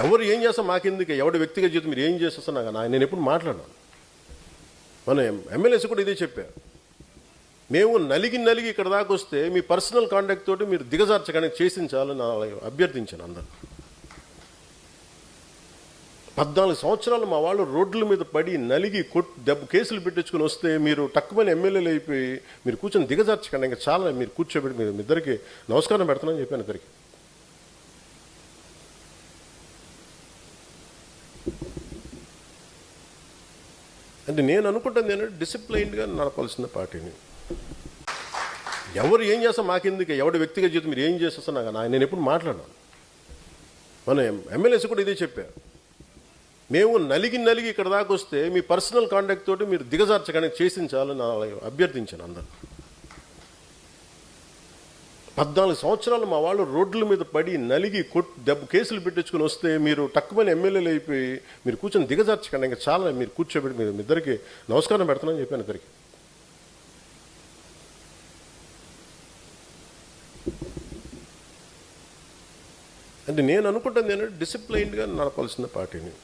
ఎవరు ఏం చేస్తాం మాకెందుకు, ఎవరి వ్యక్తిగత జీవితం మీరు ఏం చేస్తా నాకు నేను ఎప్పుడు మాట్లాడాను. మన ఎమ్మెల్యేస్ కూడా ఇదే చెప్పారు. మేము నలిగి ఇక్కడ దాకా వస్తే మీ పర్సనల్ కాంటాక్ట్ తోటి మీరు దిగజార్చగానే చేసించాలని అభ్యర్థించాను అందరు. 14 సంవత్సరాలు మా వాళ్ళు రోడ్ల మీద పడి నలిగి కేసులు పెట్టించుకుని వస్తే మీరు తక్కువని ఎమ్మెల్యేలు అయిపోయి మీరు కూర్చొని దిగజార్చకండి, ఇంకా చాలా మీరు కూర్చోబెట్టి మీరు ఇద్దరికి నమస్కారం పెడతానని చెప్పాను ఇద్దరికి. అంటే నేను అనుకుంటుంది ఏంటంటే డిసిప్లైన్డ్గా నడపాల్సిన పార్టీని. ఎవరు ఏం చేస్తాం మాకెందుకు, ఎవరి వ్యక్తిగత జీవితం మీరు ఏం చేస్తా నాకు నేను ఎప్పుడు మాట్లాడాను. మన ఎమ్మెల్యేస్ కూడా ఇదే చెప్పారు. మేము నలిగి ఇక్కడ దాకా వస్తే మీ పర్సనల్ కాంటాక్ట్ తోటి మీరు దిగజార్చగానే చేసించాలని అభ్యర్థించాను అందరు. 14 సంవత్సరాలు మా వాళ్ళు రోడ్ల మీద పడి నలిగి కేసులు పెట్టించుకుని వస్తే మీరు తక్కువని ఎమ్మెల్యేలు అయిపోయి మీరు కూర్చొని దిగజార్చకండి, ఇంకా చాలా మీరు కూర్చోబెట్టి మీరు ఇద్దరికి నమస్కారం పెడతానని చెప్పాను ఇద్దరికి. అంటే నేను అనుకుంటుంది ఏంటంటే డిసిప్లైన్డ్గా నడపాల్సిన పార్టీని.